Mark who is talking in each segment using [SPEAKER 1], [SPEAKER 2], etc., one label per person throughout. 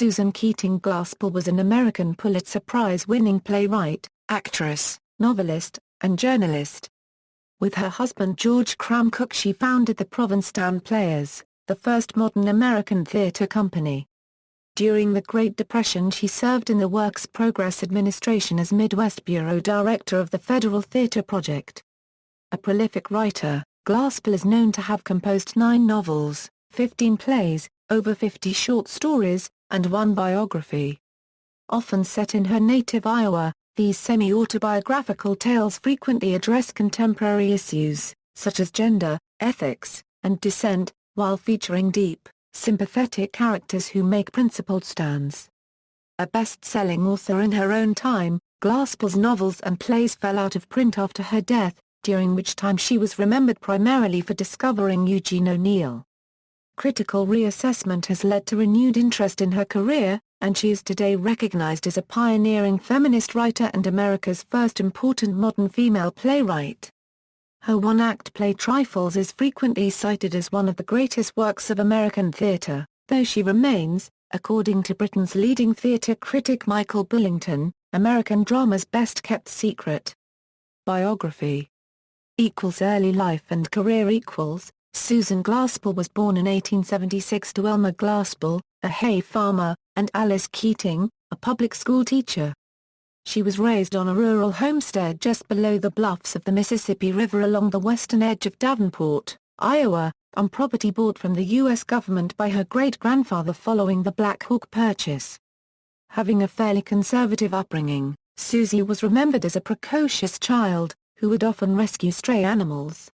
[SPEAKER 1] Susan Keating Glaspell was an American Pulitzer Prize-winning playwright, actress, novelist, and journalist. With her husband George Cram Cook she founded the Provincetown Players, the first modern American theater company. During the Great Depression she served in the Works Progress Administration as Midwest Bureau Director of the Federal Theater Project. A prolific writer, Glaspell is known to have composed 9 novels, 15 plays, over 50 short stories, and 1 biography. Often set in her native Iowa, these semi-autobiographical tales frequently address contemporary issues, such as gender, ethics, and dissent, while featuring deep, sympathetic characters who make principled stands. A best-selling author in her own time, Glaspell's novels and plays fell out of print after her death, during which time she was remembered primarily for discovering Eugene O'Neill. Critical reassessment has led to renewed interest in her career, and she is today recognized as a pioneering feminist writer and America's first important modern female playwright. Her one-act play Trifles is frequently cited as one of the greatest works of American theater, though she remains, according to Britain's leading theater critic Michael Bullington, American drama's best-kept secret. Biography. Early life and career. Susan Glaspell was born in 1876 to Elmer Glaspell, a hay farmer, and Alice Keating, a public school teacher. She was raised on a rural homestead just below the bluffs of the Mississippi River along the western edge of Davenport, Iowa, on property bought from the U.S. government by her great-grandfather following the Black Hawk Purchase. Having a fairly conservative upbringing, Susie was remembered as a precocious child, who would often rescue stray animals.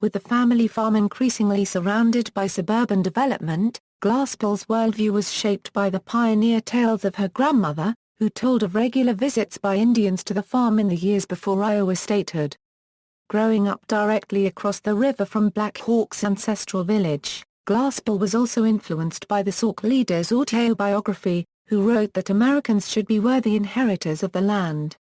[SPEAKER 1] With the family farm increasingly surrounded by suburban development, Glaspell's worldview was shaped by the pioneer tales of her grandmother, who told of regular visits by Indians to the farm in the years before Iowa statehood. Growing up directly across the river from Black Hawk's ancestral village, Glaspell was also influenced by the Sauk leader's autobiography, who wrote that Americans should be worthy inheritors of the land.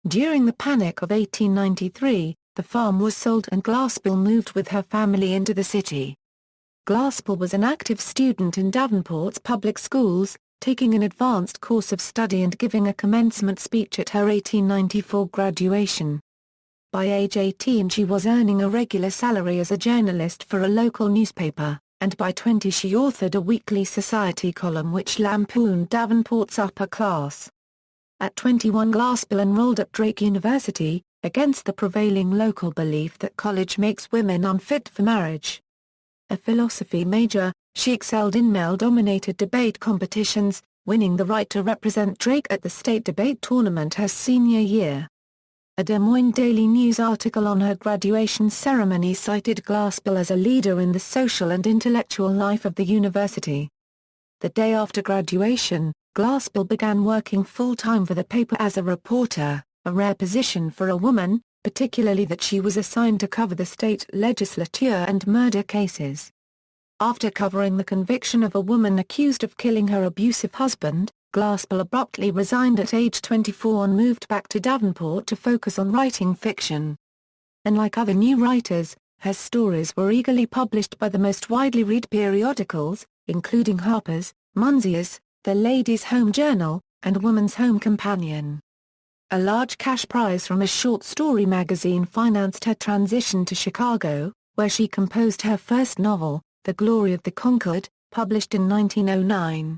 [SPEAKER 1] During the Panic of 1893, the farm was sold and Glaspell moved with her family into the city. Glaspell was an active student in Davenport's public schools, taking an advanced course of study and giving a commencement speech at her 1894 graduation. By age 18 she was earning a regular salary as a journalist for a local newspaper, and by 20 she authored a weekly society column which lampooned Davenport's upper class. At 21 Glaspell enrolled at Drake University, against the prevailing local belief that college makes women unfit for marriage. A philosophy major, she excelled in male-dominated debate competitions, winning the right to represent Drake at the state debate tournament her senior year. A Des Moines Daily News article on her graduation ceremony cited Glaspell as a leader in the social and intellectual life of the university. The day after graduation, Glaspell began working full-time for the paper as a reporter, a rare position for a woman, particularly that she was assigned to cover the state legislature and murder cases. After covering the conviction of a woman accused of killing her abusive husband, Glaspell abruptly resigned at age 24 and moved back to Davenport to focus on writing fiction. Unlike other new writers, her stories were eagerly published by the most widely read periodicals, including Harper's, Munzier's, The Ladies' Home Journal, and Woman's Home Companion. A large cash prize from a short story magazine financed her transition to Chicago, where she composed her first novel, The Glory of the Concord, published in 1909.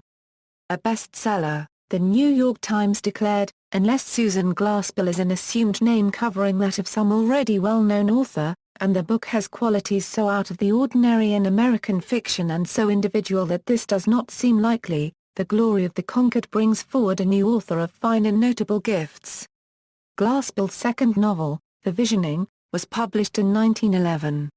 [SPEAKER 1] A bestseller, the New York Times declared, unless Susan Glaspell is an assumed name covering that of some already well-known author, and the book has qualities so out of the ordinary in American fiction and so individual that this does not seem likely, The Glory of the Concord brings forward a new author of fine and notable gifts. Glaspell's second novel, The Visioning, was published in 1911.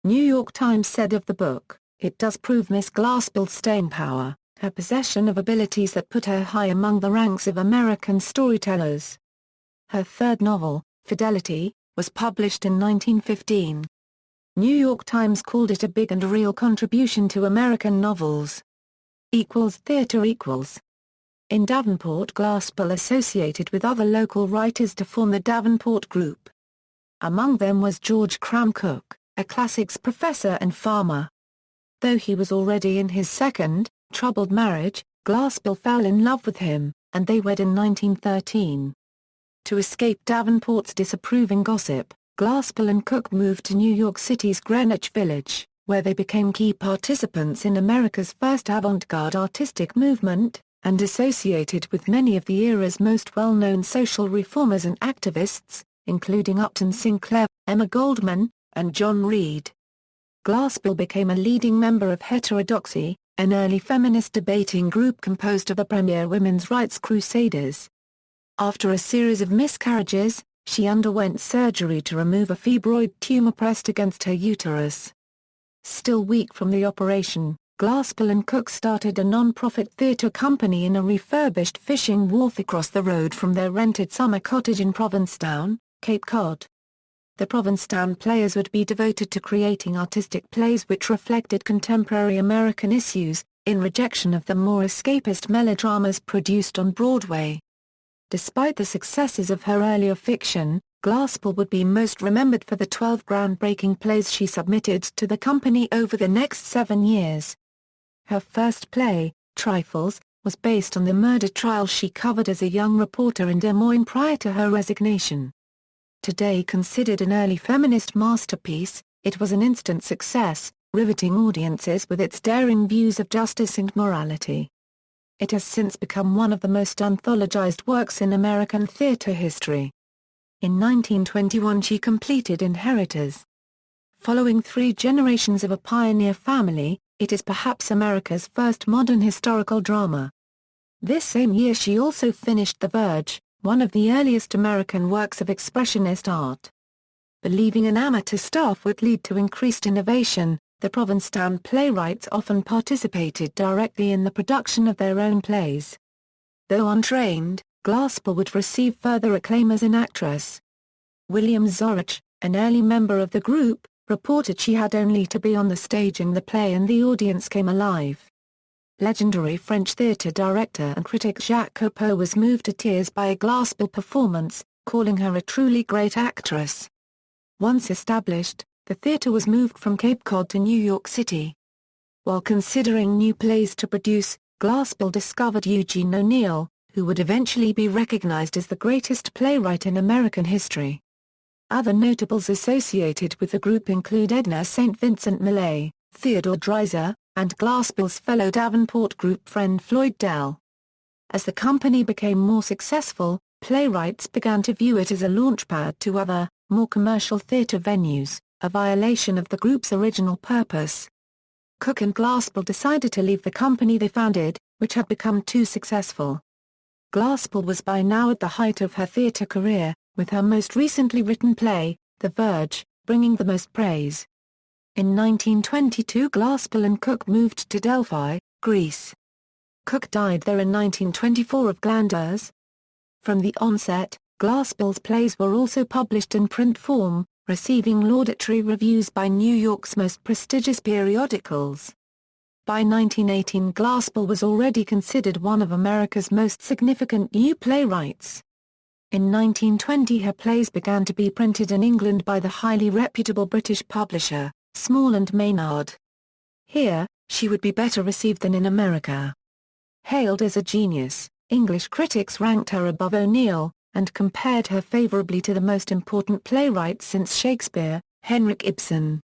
[SPEAKER 1] New York Times said of the book, "It does prove Miss Glaspell's staying power, her possession of abilities that put her high among the ranks of American storytellers." Her third novel, Fidelity, was published in 1915. New York Times called it a big and real contribution to American novels. Theater. In Davenport Glaspell associated with other local writers to form the Davenport Group. Among them was George Cram Cook, a classics professor and farmer. Though he was already in his second, troubled marriage, Glaspell fell in love with him, and they wed in 1913. To escape Davenport's disapproving gossip, Glaspell and Cook moved to New York City's Greenwich Village, where they became key participants in America's first avant-garde artistic movement, and associated with many of the era's most well-known social reformers and activists, including Upton Sinclair, Emma Goldman, and John Reed. Glaspell became a leading member of Heterodoxy, an early feminist debating group composed of the premier women's rights crusaders. After a series of miscarriages, she underwent surgery to remove a fibroid tumor pressed against her uterus. Still weak from the operation, Glaspell and Cook started a non-profit theatre company in a refurbished fishing wharf across the road from their rented summer cottage in Provincetown, Cape Cod. The Provincetown Players would be devoted to creating artistic plays which reflected contemporary American issues, in rejection of the more escapist melodramas produced on Broadway. Despite the successes of her earlier fiction, Glaspell would be most remembered for the 12 groundbreaking plays she submitted to the company over the next 7 years. Her first play, Trifles, was based on the murder trial she covered as a young reporter in Des Moines prior to her resignation. Today considered an early feminist masterpiece, it was an instant success, riveting audiences with its daring views of justice and morality. It has since become one of the most anthologized works in American theater history. In 1921 she completed Inheritors. Following 3 generations of a pioneer family, it is perhaps America's first modern historical drama. This same year she also finished The Verge, one of the earliest American works of expressionist art. Believing an amateur staff would lead to increased innovation, the Provincetown playwrights often participated directly in the production of their own plays. Though untrained, Glaspell would receive further acclaim as an actress. William Zorach, an early member of the group, reported she had only to be on the stage in the play and the audience came alive. Legendary French theatre director and critic Jacques Copeau was moved to tears by a Glaspell performance, calling her a truly great actress. Once established, the theatre was moved from Cape Cod to New York City. While considering new plays to produce, Glaspell discovered Eugene O'Neill, who would eventually be recognized as the greatest playwright in American history. Other notables associated with the group include Edna St. Vincent Millay, Theodore Dreiser, and Glaspell's fellow Davenport group friend Floyd Dell. As the company became more successful, playwrights began to view it as a launchpad to other, more commercial theatre venues, a violation of the group's original purpose. Cook and Glaspell decided to leave the company they founded, which had become too successful. Glaspell was by now at the height of her theatre career, with her most recently written play, The Verge, bringing the most praise. In 1922 Glaspell and Cook moved to Delphi, Greece. Cook died there in 1924 of glanders. From the onset, Glaspell's plays were also published in print form, receiving laudatory reviews by New York's most prestigious periodicals. By 1918 Glaspell was already considered one of America's most significant new playwrights. In 1920 her plays began to be printed in England by the highly reputable British publisher, Small and Maynard. Here, she would be better received than in America. Hailed as a genius, English critics ranked her above O'Neill, and compared her favorably to the most important playwright since Shakespeare, Henrik Ibsen.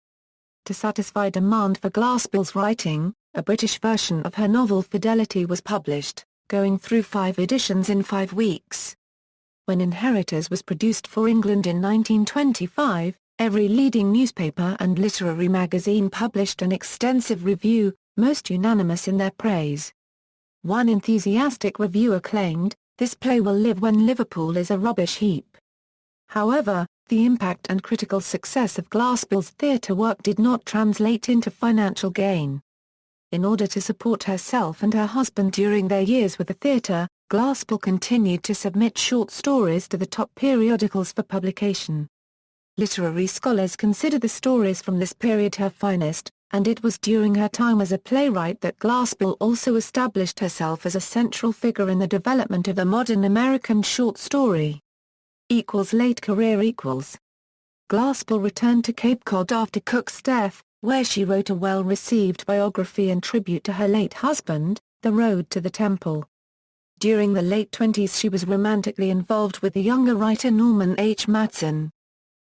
[SPEAKER 1] To satisfy demand for Glaspell's writing, a British version of her novel Fidelity was published, going through 5 editions in 5 weeks. When Inheritors was produced for England in 1925, every leading newspaper and literary magazine published an extensive review, most unanimous in their praise. One enthusiastic reviewer claimed, "This play will live when Liverpool is a rubbish heap." However, the impact and critical success of Glaspell's theatre work did not translate into financial gain. In order to support herself and her husband during their years with the theatre, Glaspell continued to submit short stories to the top periodicals for publication. Literary scholars consider the stories from this period her finest, and it was during her time as a playwright that Glaspell also established herself as a central figure in the development of the modern American short story. Late career. Glaspell returned to Cape Cod after Cook's death, where she wrote a well-received biography and tribute to her late husband, The Road to the Temple. During the late 20s she was romantically involved with the younger writer Norman H. Matson.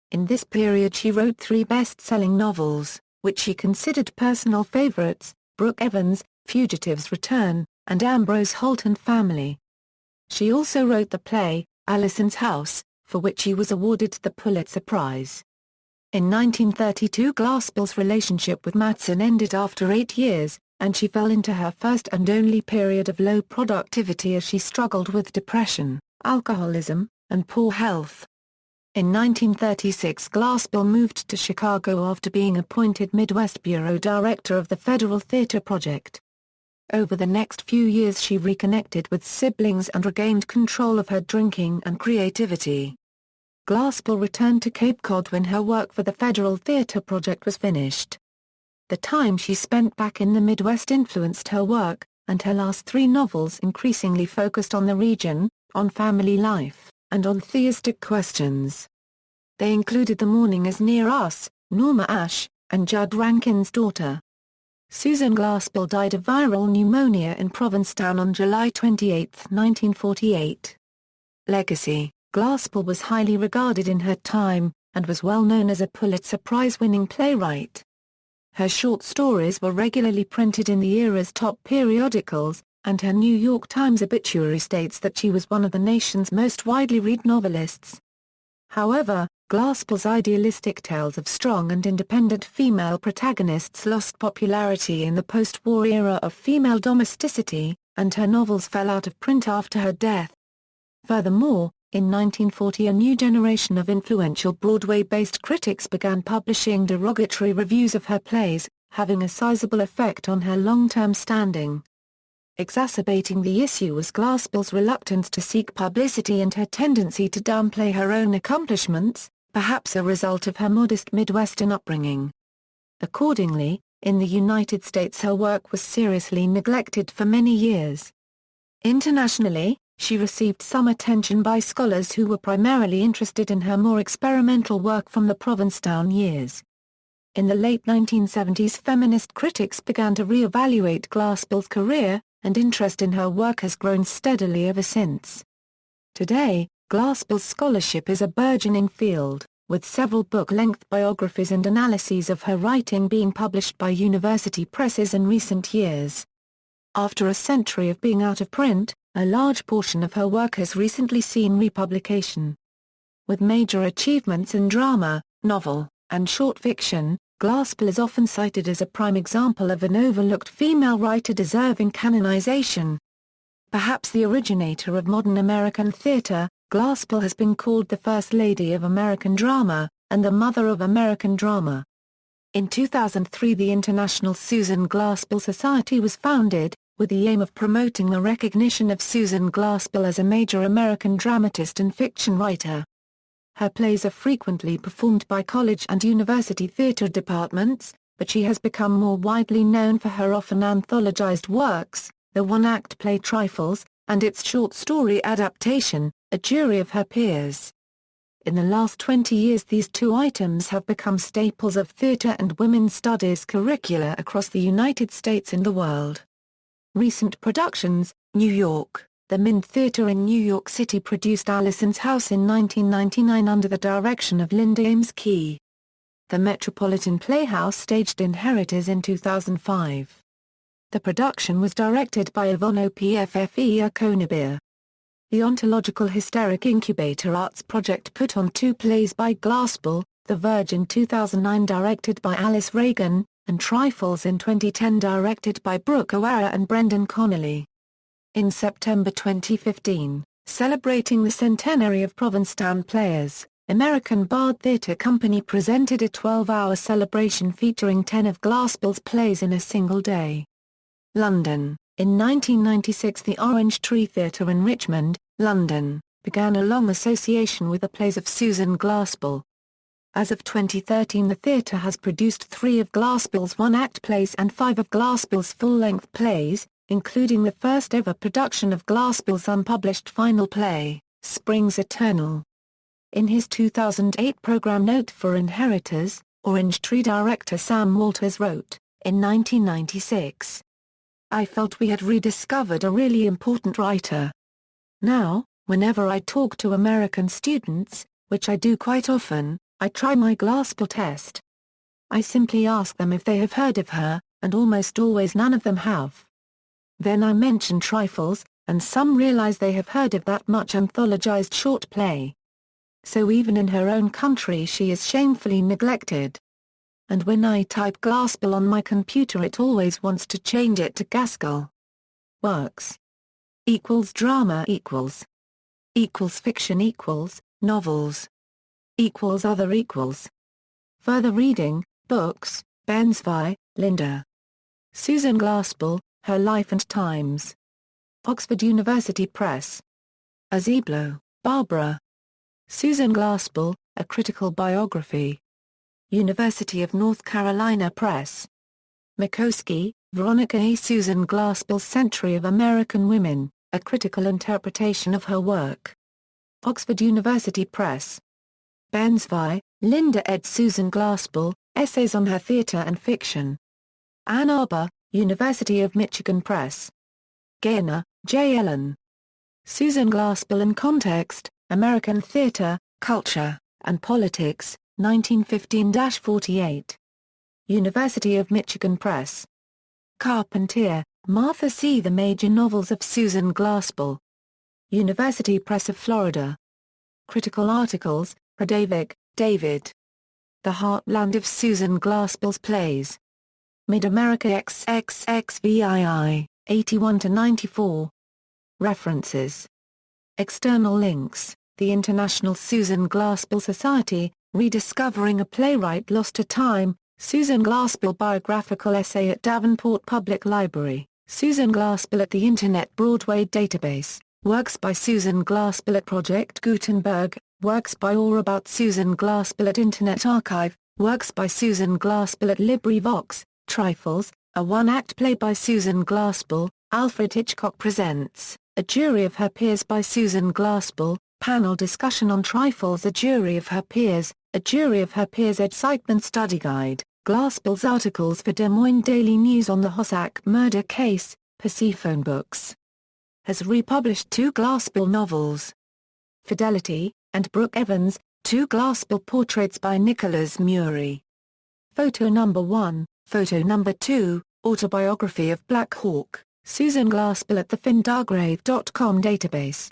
[SPEAKER 1] In this period she wrote 3 best-selling novels, which she considered personal favorites: Brooke Evans, Fugitive's Return, and Ambrose Holt and Family. She also wrote the play, Alison's House, for which she was awarded the Pulitzer Prize. In 1932 Glaspell's relationship with Matson ended after 8 years, and she fell into her first and only period of low productivity as she struggled with depression, alcoholism, and poor health. In 1936 Glaspell moved to Chicago after being appointed Midwest Bureau Director of the Federal Theater Project. Over the next few years she reconnected with siblings and regained control of her drinking and creativity. Glaspell returned to Cape Cod when her work for the Federal Theater Project was finished. The time she spent back in the Midwest influenced her work, and her last 3 novels increasingly focused on the region, on family life, and on theistic questions. They included The Morning Is Near Us, Norma Ash, and Judd Rankin's Daughter. Susan Glaspell died of viral pneumonia in Provincetown on July 28, 1948. Legacy: Glaspell was highly regarded in her time, and was well known as a Pulitzer Prize-winning playwright. Her short stories were regularly printed in the era's top periodicals, and her New York Times obituary states that she was one of the nation's most widely read novelists. However, Glaspell's idealistic tales of strong and independent female protagonists lost popularity in the post-war era of female domesticity, and her novels fell out of print after her death. Furthermore, in 1940 a new generation of influential Broadway-based critics began publishing derogatory reviews of her plays, having a sizable effect on her long-term standing. Exacerbating the issue was Glaspell's reluctance to seek publicity and her tendency to downplay her own accomplishments, perhaps a result of her modest Midwestern upbringing. Accordingly, in the United States her work was seriously neglected for many years. Internationally, she received some attention by scholars who were primarily interested in her more experimental work from the Provincetown years. In the late 1970s feminist critics began to re-evaluate Glaspell's career, and interest in her work has grown steadily ever since. Today, Glaspell's scholarship is a burgeoning field, with several book-length biographies and analyses of her writing being published by university presses in recent years. After a century of being out of print, a large portion of her work has recently seen republication. With major achievements in drama, novel, and short fiction, Glaspell is often cited as a prime example of an overlooked female writer deserving canonization. Perhaps the originator of modern American theater, Glaspell has been called the First Lady of American Drama, and the Mother of American Drama. In 2003 the International Susan Glaspell Society was founded, with the aim of promoting the recognition of Susan Glaspell as a major American dramatist and fiction writer. Her plays are frequently performed by college and university theater departments, but she has become more widely known for her often anthologized works, the one-act play Trifles, and its short story adaptation, A Jury of Her Peers. In the last 20 years these 2 items have become staples of theater and women's studies curricula across the United States and the world. Recent productions: New York, the Mint Theatre in New York City produced Alison's House in 1999 under the direction of Linda Ames Key. The Metropolitan Playhouse staged Inheritors in 2005. The production was directed by Yvonne Opffea Konabir. The Ontological Hysteric Incubator Arts Project put on 2 plays by Glaspell, The Verge in 2009 directed by Alice Reagan, and Trifles in 2010 directed by Brooke O'Hara and Brendan Connolly. In September 2015, celebrating the centenary of Provincetown Players, American Bard Theatre Company presented a 12-hour celebration featuring 10 of Glaspell's plays in a single day. London. In 1996 the Orange Tree Theatre in Richmond, London, began a long association with the plays of Susan Glaspell. As of 2013 the theatre has produced 3 of Glaspell's one-act plays and 5 of Glaspell's full-length plays, including the first-ever production of Glaspell's unpublished final play, Springs Eternal. In his 2008 program note for Inheritors, Orange Tree director Sam Walters wrote, in 1996, I felt we had rediscovered a really important writer. Now, whenever I talk to American students, which I do quite often, I try my Glaspell test. I simply ask them if they have heard of her, and almost always none of them have. Then I mention Trifles, and some realize they have heard of that much anthologized short play. So even in her own country she is shamefully neglected. And when I type Glaspell on my computer it always wants to change it to Gaskell. Works equals drama equals fiction equals novels equals other equals. Further reading, books, Bensvi, Linda. Susan Glaspell, Her Life and Times. Oxford University Press. Azeblo, Barbara. Susan Glaspell, A Critical Biography. University of North Carolina Press. Mikowski, Veronica A. Susan Glaspell's Century of American Women, A Critical Interpretation of Her Work. Oxford University Press. Bensvi, Linda ed. Susan Glaspell, Essays on Her Theatre and Fiction. Ann Arbor, University of Michigan Press. Gaynor, J. Ellen. Susan Glaspell in Context, American Theatre, Culture, and Politics, 1915-48. University of Michigan Press. Carpentier, Martha C. The Major Novels of Susan Glaspell. University Press of Florida. Critical Articles, Radovic, David. The Heartland of Susan Glaspell's Plays. Mid-America XXXVII, 81-94. References. External links, The International Susan Glaspell Society, Rediscovering a Playwright Lost to Time, Susan Glaspell Biographical Essay at Davenport Public Library, Susan Glaspell at the Internet Broadway Database, Works by Susan Glaspell at Project Gutenberg, Works by or about Susan Glaspell at Internet Archive, Works by Susan Glaspell at LibriVox, Trifles, a one-act play by Susan Glaspell, Alfred Hitchcock Presents, A Jury of Her Peers by Susan Glaspell, Panel Discussion on Trifles. A Jury of Her Peers, A Jury of Her Peers Excitement Study Guide, Glaspell's articles for Des Moines Daily News on the Hossack murder case, Persephone Books. Has republished 2 Glaspell novels. Fidelity, and Brooke Evans, 2 Glaspell portraits by Nicholas Murray. Photo number 1, photo number 2, Autobiography of Black Hawk, Susan Glaspell at the findargrave.com database.